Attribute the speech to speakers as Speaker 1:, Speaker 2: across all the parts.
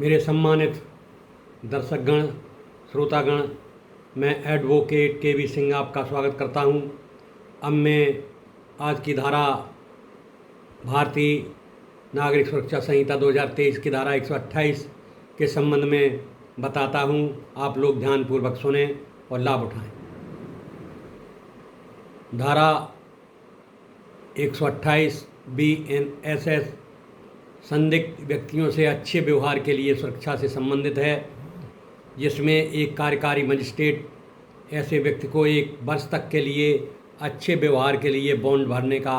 Speaker 1: मेरे सम्मानित दर्शकगण, श्रोतागण, मैं एडवोकेट के.वी. सिंह आपका स्वागत करता हूं। अब मैं आज की धारा भारतीय नागरिक सुरक्षा संहिता 2023 की धारा 128 के संबंध में बताता हूं। आप लोग ध्यानपूर्वक सुनें और लाभ उठाएं। धारा 128 BNSS संदिग्ध व्यक्तियों से अच्छे व्यवहार के लिए सुरक्षा से संबंधित है, जिसमें एक कार्यकारी मजिस्ट्रेट ऐसे व्यक्ति को 1 वर्ष तक के लिए अच्छे व्यवहार के लिए बॉन्ड भरने का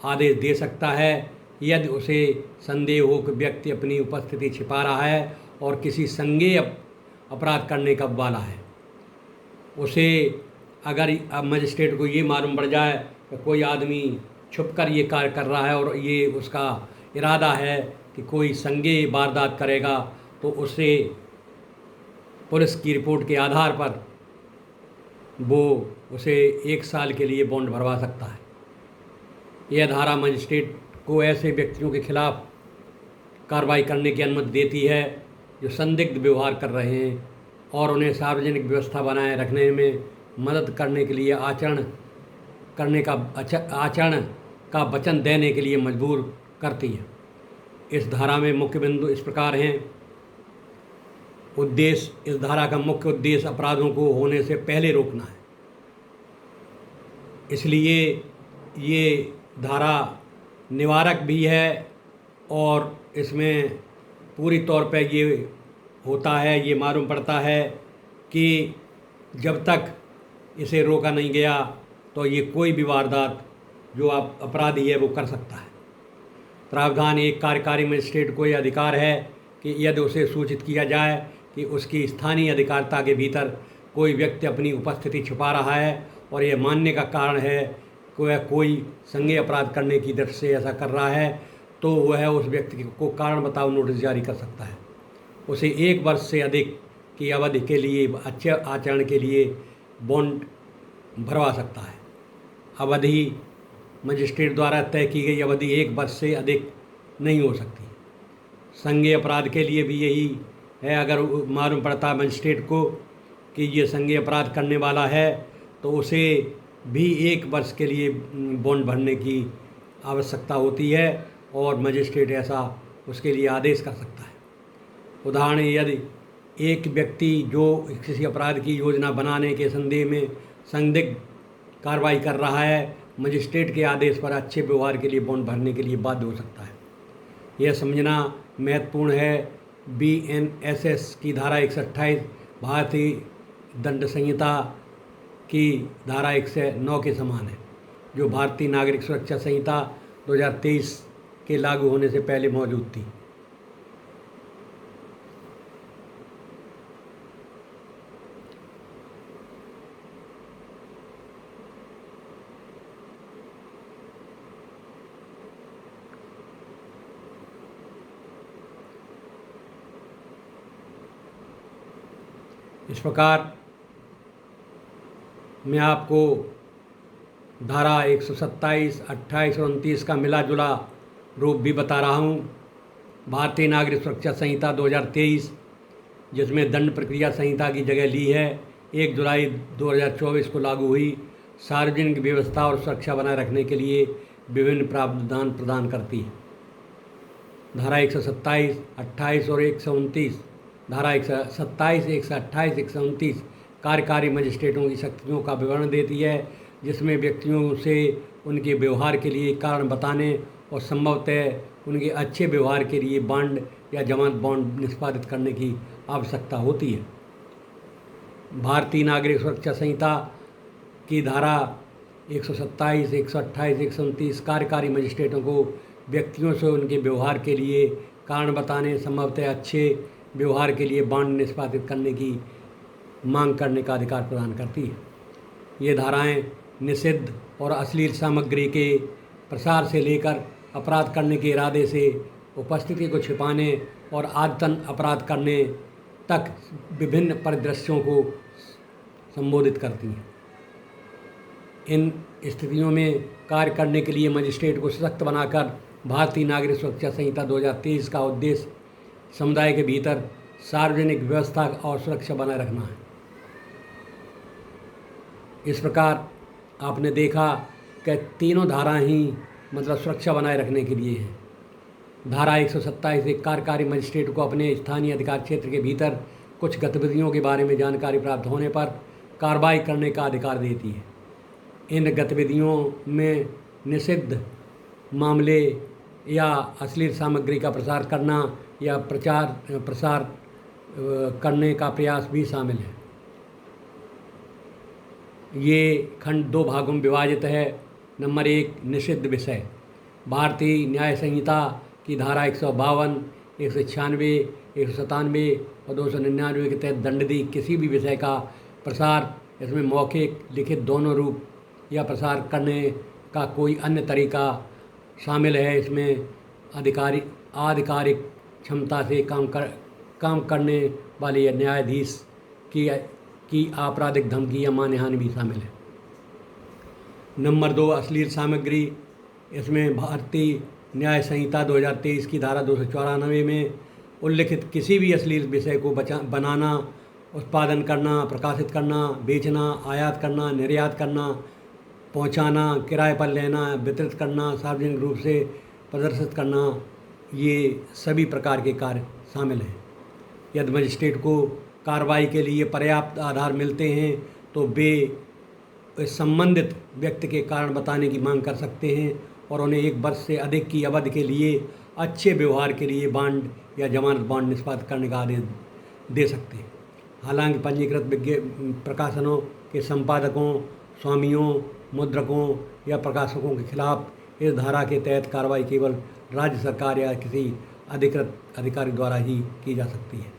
Speaker 1: आदेश दे सकता है यदि उसे संदेह हो कि व्यक्ति अपनी उपस्थिति छिपा रहा है और किसी संज्ञेय अपराध करने का वाला है। उसे अगर मजिस्ट्रेट को ये मालूम पड़ जाए कि कोई आदमी छुपकर ये कार्य कर रहा है और ये उसका इरादा है कि कोई संज्ञेय वारदात करेगा, तो उसे पुलिस की रिपोर्ट के आधार पर वो उसे 1 साल के लिए बॉन्ड भरवा सकता है। यह धारा मजिस्ट्रेट को ऐसे व्यक्तियों के खिलाफ कार्रवाई करने की अनुमति देती है जो संदिग्ध व्यवहार कर रहे हैं और उन्हें सार्वजनिक व्यवस्था बनाए रखने में मदद करने के लिए आचरण का वचन देने के लिए मजबूर करती है। इस धारा में मुख्य बिंदु इस प्रकार हैं। उद्देश्य, इस धारा का मुख्य उद्देश्य अपराधों को होने से पहले रोकना है। इसलिए ये धारा निवारक भी है और इसमें पूरी तौर पर ये होता है, ये मालूम पड़ता है कि जब तक इसे रोका नहीं गया तो ये कोई भी वारदात जो आप अपराधी है वो कर सकता है। प्रावधान, एक कार्यकारी मजिस्ट्रेट को यह अधिकार है कि यदि उसे सूचित किया जाए कि उसकी स्थानीय अधिकारिता के भीतर कोई व्यक्ति अपनी उपस्थिति छुपा रहा है और यह मानने का कारण है कि वह कोई संज्ञेय अपराध करने की दृष्टि से ऐसा कर रहा है, तो वह उस व्यक्ति को कारण बताओ नोटिस जारी कर सकता है। उसे 1 वर्ष से अधिक की अवधि के लिए अच्छे आचरण के लिए बॉन्ड भरवा सकता है। अवधि मजिस्ट्रेट द्वारा तय की गई अवधि 1 वर्ष से अधिक नहीं हो सकती। संज्ञेय अपराध के लिए भी यही है। अगर मालूम पड़ता है मजिस्ट्रेट को कि ये संज्ञेय अपराध करने वाला है तो उसे भी 1 वर्ष के लिए बॉन्ड भरने की आवश्यकता होती है और मजिस्ट्रेट ऐसा उसके लिए आदेश कर सकता है। उदाहरण, यदि एक व्यक्ति जो किसी अपराध की योजना बनाने के संदेह में संदिग्ध कार्रवाई कर रहा है, मजिस्ट्रेट के आदेश पर अच्छे व्यवहार के लिए बॉन्ड भरने के लिए बाध्य हो सकता है। यह समझना महत्वपूर्ण है। BNSS की धारा 128 भारतीय दंड संहिता की धारा 109 के समान है, जो भारतीय नागरिक सुरक्षा संहिता 2023 के लागू होने से पहले मौजूद थी। इस प्रकार मैं आपको धारा 127, 28 और 29 का मिला जुला रूप भी बता रहा हूँ। भारतीय नागरिक सुरक्षा संहिता 2023, जिसमें दंड प्रक्रिया संहिता की जगह ली है, 1 जुलाई 2024 को लागू हुई, सार्वजनिक व्यवस्था और सुरक्षा बनाए रखने के लिए विभिन्न प्रावधान प्रदान करती है। धारा 127, 28 और 129, धारा 127, 128, 129 कार्यकारी मजिस्ट्रेटों की शक्तियों का विवरण देती है, जिसमें व्यक्तियों से उनके व्यवहार के लिए कारण बताने और संभवतः उनके अच्छे व्यवहार के लिए बॉन्ड या जमानत बॉन्ड निष्पादित करने की आवश्यकता होती है। भारतीय नागरिक सुरक्षा संहिता की धारा 127, 128, 129 कार्यकारी मजिस्ट्रेटों को व्यक्तियों से उनके व्यवहार के लिए कारण बताने, संभवतः अच्छे व्यवहार के लिए बॉन्ड निष्पादित करने की मांग करने का अधिकार प्रदान करती है। ये धाराएं निषिद्ध और अश्लील सामग्री के प्रसार से लेकर अपराध करने के इरादे से उपस्थिति को छिपाने और आदतन अपराध करने तक विभिन्न परिदृश्यों को संबोधित करती हैं। इन स्थितियों में कार्य करने के लिए मजिस्ट्रेट को सशक्त बनाकर भारतीय नागरिक सुरक्षा संहिता 2023 का उद्देश्य समुदाय के भीतर सार्वजनिक व्यवस्था और सुरक्षा बनाए रखना है। इस प्रकार आपने देखा कि तीनों धाराएं ही मतलब सुरक्षा बनाए रखने के लिए हैं। धारा 127 एक कार्यकारी मजिस्ट्रेट को अपने स्थानीय अधिकार क्षेत्र के भीतर कुछ गतिविधियों के बारे में जानकारी प्राप्त होने पर कार्रवाई करने का अधिकार देती है। इन गतिविधियों में निषिद्ध मामले या अश्लील सामग्री का प्रसार करना या प्रसार करने का प्रयास भी शामिल है। ये खंड 2 भागों में विभाजित है। नंबर 1 निषिद्ध विषय। भारतीय न्याय संहिता की धारा 152, 196, 197 और 299 के तहत दंडनीय किसी भी विषय का प्रसार, इसमें मौखिक लिखित दोनों रूप या प्रसार करने का कोई अन्य तरीका शामिल है। इसमें आधिकारिक क्षमता से काम करने वाले न्यायाधीश की आपराधिक धमकी या मानहानि भी शामिल है। नंबर 2 अश्लील सामग्री। इसमें भारतीय न्याय संहिता 2023 की धारा 294 में उल्लिखित किसी भी अश्लील विषय को बनाना, उत्पादन करना, प्रकाशित करना, बेचना, आयात करना, निर्यात करना, पहुंचाना, किराए पर लेना, वितरित करना, सार्वजनिक रूप से प्रदर्शित करना, ये सभी प्रकार के कार्य शामिल हैं। यदि मजिस्ट्रेट को कार्रवाई के लिए पर्याप्त आधार मिलते हैं तो वे संबंधित व्यक्ति के कारण बताने की मांग कर सकते हैं और उन्हें 1 वर्ष से अधिक की अवधि के लिए अच्छे व्यवहार के लिए बॉन्ड या जमानत बॉन्ड निष्पादित करने का आदेश दे सकते हैं। हालांकि पंजीकृत प्रकाशनों के संपादकों, स्वामियों, मुद्रकों या प्रकाशकों के खिलाफ इस धारा के तहत कार्रवाई केवल राज्य सरकार या किसी अधिकृत अधिकारी द्वारा ही की जा सकती है।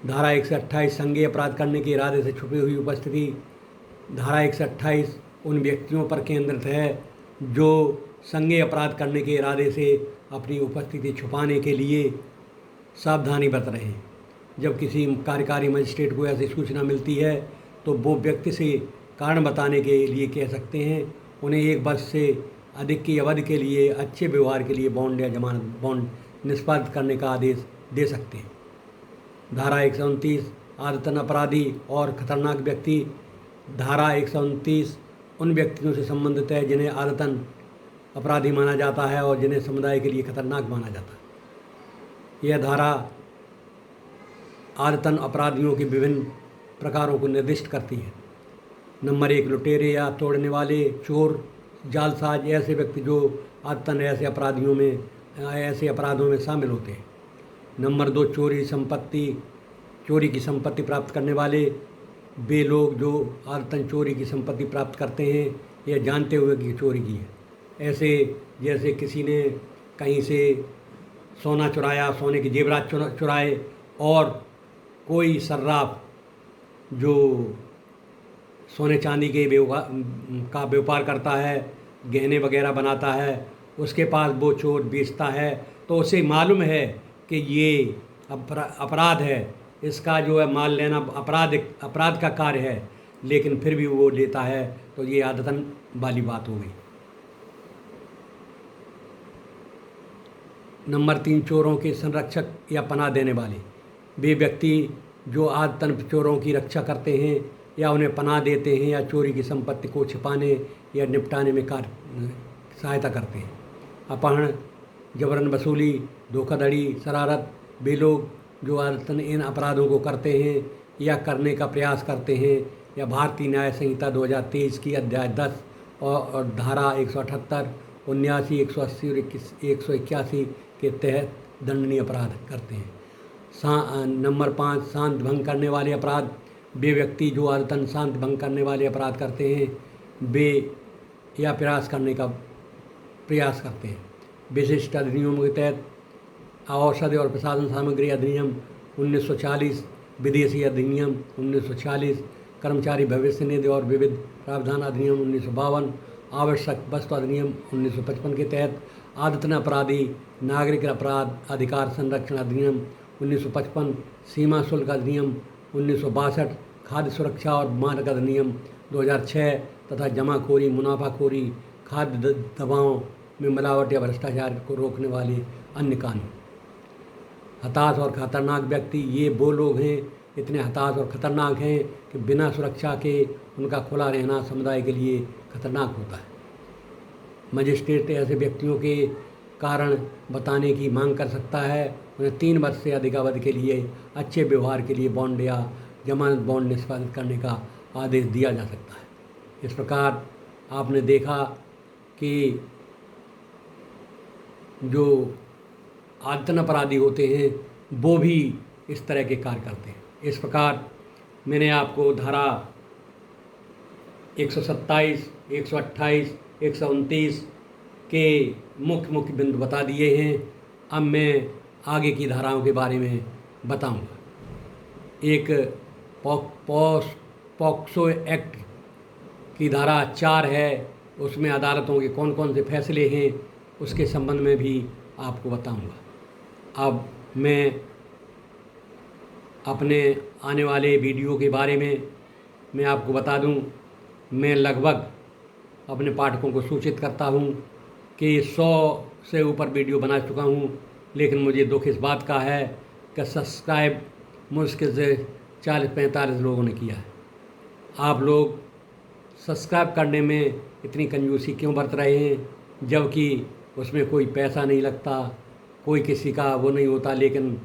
Speaker 1: धारा 128 संज्ञेय अपराध करने के इरादे से छुपी हुई उपस्थिति। धारा 128 उन व्यक्तियों पर केंद्रित है जो संज्ञेय अपराध करने के इरादे से अपनी उपस्थिति छुपाने के लिए सावधानी बरत रहे हैं। जब किसी कार्यकारी मजिस्ट्रेट को ऐसी सूचना मिलती है तो वो व्यक्ति से कारण बताने के लिए कह सकते हैं। उन्हें 1 वर्ष से अधिक की अवधि के लिए अच्छे व्यवहार के लिए बॉन्ड या जमानत बॉन्ड निष्पादित करने का आदेश दे सकते हैं। धारा 129 आदतन अपराधी और खतरनाक व्यक्ति। धारा 129 उन व्यक्तियों से संबंधित है जिन्हें आदतन अपराधी माना जाता है और जिन्हें समुदाय के लिए खतरनाक माना जाता है। यह धारा आदतन अपराधियों के विभिन्न प्रकारों को निर्दिष्ट करती है। नंबर 1 लुटेरे या तोड़ने वाले, चोर, जालसाज, ऐसे व्यक्ति जो आदतन ऐसे अपराधों में शामिल होते हैं। नंबर 2 चोरी की संपत्ति प्राप्त करने वाले, वे लोग जो आदतन चोरी की संपत्ति प्राप्त करते हैं यह जानते हुए कि चोरी की है। ऐसे जैसे किसी ने कहीं से सोना चुराया, सोने के जेवरात चुराए, और कोई सर्राफ जो सोने चांदी के का व्यापार करता है, गहने वगैरह बनाता है, उसके पास वो चोर बेचता है तो उसे मालूम है कि ये अपराध है, इसका जो है माल लेना अपराध का कार्य है, लेकिन फिर भी वो लेता है, तो ये आदतन वाली बात हो गई। नंबर 3 चोरों के संरक्षक या पनाह देने वाले। वे व्यक्ति जो आदतन चोरों की रक्षा करते हैं या उन्हें पनाह देते हैं या चोरी की संपत्ति को छिपाने या निपटाने में सहायता करते हैं। अपहरण, जबरन वसूली, धोखाधड़ी, शरारत, वे लोग जो आदतन इन अपराधों को करते हैं या करने का प्रयास करते हैं या भारतीय न्याय संहिता 2023 की अध्याय 10 और धारा 178, 79, 180 और 181 के तहत दंडनीय अपराध करते हैं। नंबर 5 शांति भंग करने वाले अपराध। वे व्यक्ति जो आदतन शांति भंग करने वाले अपराध करते हैं वे या प्रयास करने का प्रयास करते हैं। विशिष्ट अधिनियमों के तहत औषधि और प्रसाधन सामग्री अधिनियम 1940, विदेशी अधिनियम 1940, कर्मचारी भविष्य निधि और विविध प्रावधान अधिनियम 1952, आवश्यक वस्तु अधिनियम 1955 के तहत आदतन अपराधी, नागरिक अपराध अधिकार संरक्षण अधिनियम 1955, सीमा शुल्क अधिनियम 1962, खाद्य सुरक्षा और मानक अधिनियम 2006 तथा जमाखोरी, मुनाफाखोरी, खाद्य दवाओं में मिलावट या भ्रष्टाचार को रोकने वाले अन्य कानून। हताश और ख़तरनाक व्यक्ति ये वो लोग हैं, इतने हताश और ख़तरनाक हैं कि बिना सुरक्षा के उनका खुला रहना समुदाय के लिए खतरनाक होता है। मजिस्ट्रेट ऐसे व्यक्तियों के कारण बताने की मांग कर सकता है। उन्हें 3 वर्ष से अधिक अवधि के लिए अच्छे व्यवहार के लिए बॉन्ड या जमानत बॉन्ड निष्पादित करने का आदेश दिया जा सकता है। इस प्रकार आपने देखा कि जो आदतन अपराधी होते हैं वो भी इस तरह के कार्य करते हैं। इस प्रकार मैंने आपको धारा 127, 128, 129 के मुख्य बिंदु बता दिए हैं। अब मैं आगे की धाराओं के बारे में बताऊंगा। एक पॉक्सो एक्ट की धारा 4 है, उसमें अदालतों के कौन कौन से फैसले हैं उसके संबंध में भी आपको बताऊंगा। अब मैं अपने आने वाले वीडियो के बारे में मैं आपको बता दूं, मैं लगभग अपने पाठकों को सूचित करता हूं कि 100 से ऊपर वीडियो बना चुका हूं, लेकिन मुझे दुख इस बात का है कि सब्सक्राइब मुश्किल से 40-45 लोगों ने किया है। आप लोग सब्सक्राइब करने में इतनी कंजूसी क्यों बरत रहे हैं, जबकि उसमें कोई पैसा नहीं लगता, कोई किसी का वो नहीं होता, लेकिन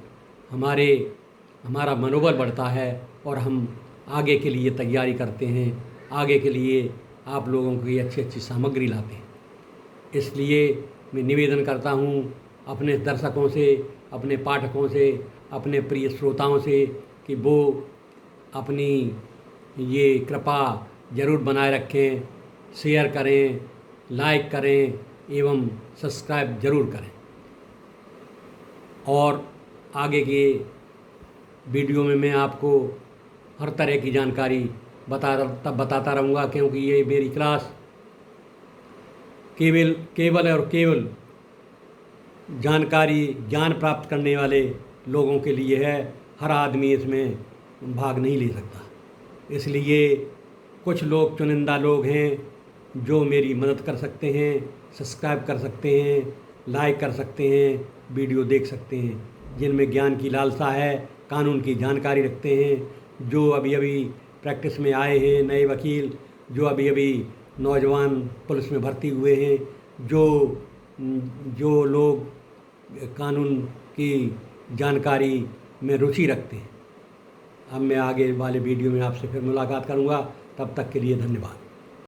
Speaker 1: हमारा मनोबल बढ़ता है और हम आगे के लिए तैयारी करते हैं, आगे के लिए आप लोगों की अच्छी अच्छी सामग्री लाते हैं। इसलिए मैं निवेदन करता हूँ अपने दर्शकों से, अपने पाठकों से, अपने प्रिय श्रोताओं से कि वो अपनी ये कृपा ज़रूर बनाए रखें, शेयर करें, लाइक करें एवं सब्सक्राइब ज़रूर करें। और आगे के वीडियो में मैं आपको हर तरह की जानकारी बताता रहूँगा, क्योंकि ये मेरी क्लास केवल और केवल ज्ञान प्राप्त करने वाले लोगों के लिए है। हर आदमी इसमें भाग नहीं ले सकता। इसलिए कुछ लोग, चुनिंदा लोग हैं जो मेरी मदद कर सकते हैं, सब्सक्राइब कर सकते हैं, लाइक कर सकते हैं, वीडियो देख सकते हैं, जिनमें ज्ञान की लालसा है, कानून की जानकारी रखते हैं, जो अभी अभी प्रैक्टिस में आए हैं, नए वकील जो अभी अभी नौजवान पुलिस में भर्ती हुए हैं, जो लोग कानून की जानकारी में रुचि रखते हैं। अब मैं आगे वाले वीडियो में आपसे फिर मुलाकात करूंगा। तब तक के लिए धन्यवाद।